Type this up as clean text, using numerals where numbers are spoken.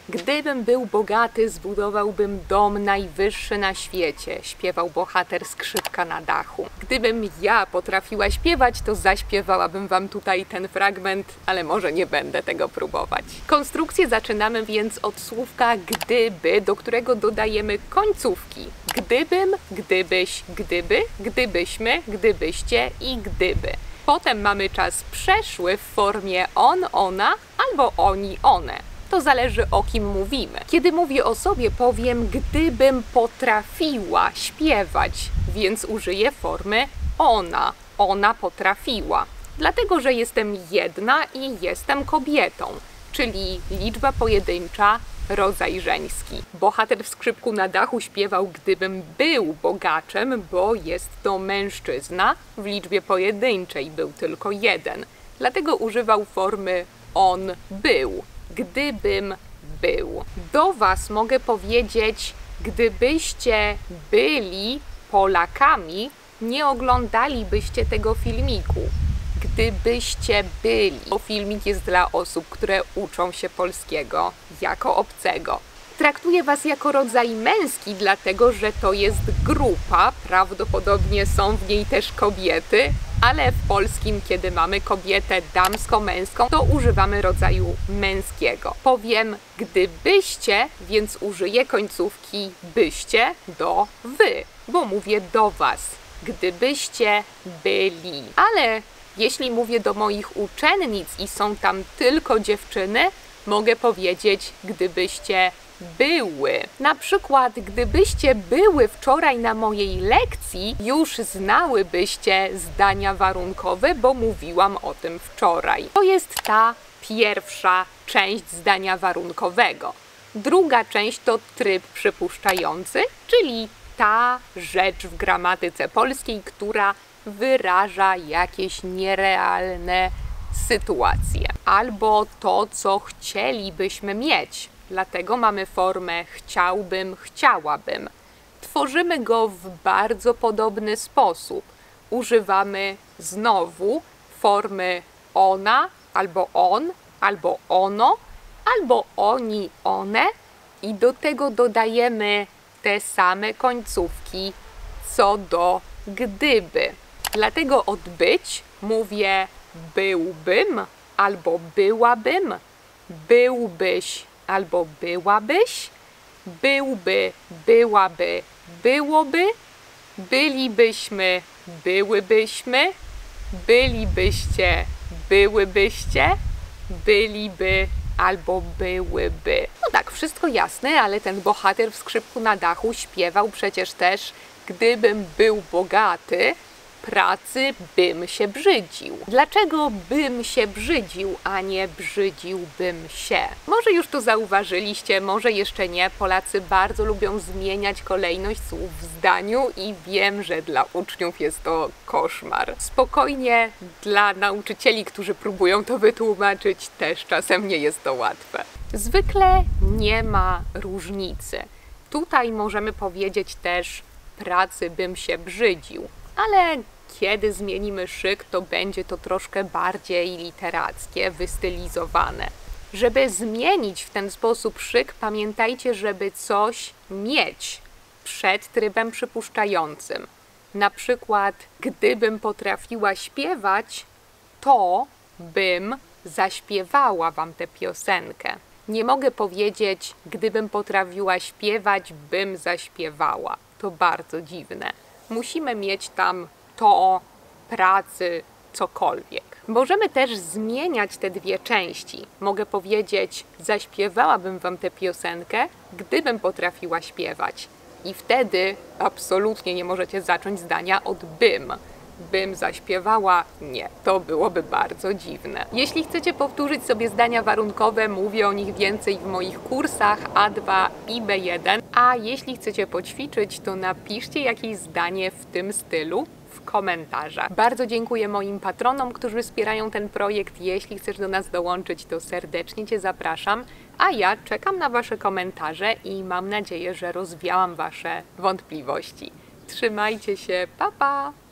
Gdybym był bogaty, zbudowałbym dom najwyższy na świecie, śpiewał bohater Skrzypka na dachu. Gdybym ja potrafiła śpiewać, to zaśpiewałabym wam tutaj ten fragment, ale może nie będę tego próbować. Konstrukcję zaczynamy więc od słówka gdyby, do którego dodajemy końcówki. Gdybym, gdybyś, gdyby, gdybyśmy, gdybyście i gdyby. Potem mamy czas przeszły w formie on, ona albo oni, one. To zależy, o kim mówimy. Kiedy mówię o sobie, powiem gdybym potrafiła śpiewać, więc użyję formy ona. Ona potrafiła. Dlatego, że jestem jedna i jestem kobietą, czyli liczba pojedyncza, rodzaj żeński. Bohater w Skrzypku na dachu śpiewał gdybym był bogaczem, bo jest to mężczyzna. W liczbie pojedynczej był tylko jeden. Dlatego używał formy on był. Gdybym był. Do was mogę powiedzieć, gdybyście byli Polakami, nie oglądalibyście tego filmiku. Gdybyście byli. Bo filmik jest dla osób, które uczą się polskiego jako obcego. Traktuję was jako rodzaj męski, dlatego że to jest grupa, prawdopodobnie są w niej też kobiety, ale w polskim, kiedy mamy kobietę damsko-męską, to używamy rodzaju męskiego. Powiem gdybyście, więc użyję końcówki byście do wy, bo mówię do was. Gdybyście byli. Ale jeśli mówię do moich uczennic i są tam tylko dziewczyny, mogę powiedzieć gdybyście były. Na przykład, gdybyście były wczoraj na mojej lekcji, już znałybyście zdania warunkowe, bo mówiłam o tym wczoraj. To jest ta pierwsza część zdania warunkowego. Druga część to tryb przypuszczający, czyli ta rzecz w gramatyce polskiej, która wyraża jakieś nierealne sytuacje. Albo to, co chcielibyśmy mieć. Dlatego mamy formę chciałbym, chciałabym. Tworzymy go w bardzo podobny sposób. Używamy znowu formy ona, albo on, albo ono, albo oni, one i do tego dodajemy te same końcówki co do gdyby. Dlatego od być mówię byłbym albo byłabym, byłbyś albo byłabyś, byłby, byłaby, byłoby, bylibyśmy, byłybyśmy, bylibyście, byłybyście, byliby albo byłyby. No tak, wszystko jasne, ale ten bohater w Skrzypku na dachu śpiewał przecież też gdybym był bogaty, pracy bym się brzydził. Dlaczego bym się brzydził, a nie brzydziłbym się? Może już to zauważyliście, może jeszcze nie. Polacy bardzo lubią zmieniać kolejność słów w zdaniu i wiem, że dla uczniów jest to koszmar. Spokojnie, dla nauczycieli, którzy próbują to wytłumaczyć, też czasem nie jest to łatwe. Zwykle nie ma różnicy. Tutaj możemy powiedzieć też pracy bym się brzydził, ale kiedy zmienimy szyk, to będzie to troszkę bardziej literackie, wystylizowane. Żeby zmienić w ten sposób szyk, pamiętajcie, żeby coś mieć przed trybem przypuszczającym. Na przykład, gdybym potrafiła śpiewać, to bym zaśpiewała wam tę piosenkę. Nie mogę powiedzieć, gdybym potrafiła śpiewać, bym zaśpiewała. To bardzo dziwne. Musimy mieć tam to, pracy, cokolwiek. Możemy też zmieniać te dwie części. Mogę powiedzieć, zaśpiewałabym wam tę piosenkę, gdybym potrafiła śpiewać. I wtedy absolutnie nie możecie zacząć zdania od bym. Bym zaśpiewała? Nie, to byłoby bardzo dziwne. Jeśli chcecie powtórzyć sobie zdania warunkowe, mówię o nich więcej w moich kursach A2 i B1. A jeśli chcecie poćwiczyć, to napiszcie jakieś zdanie w tym stylu w komentarzach. Bardzo dziękuję moim patronom, którzy wspierają ten projekt. Jeśli chcesz do nas dołączyć, to serdecznie cię zapraszam. A ja czekam na wasze komentarze i mam nadzieję, że rozwiałam wasze wątpliwości. Trzymajcie się, pa pa!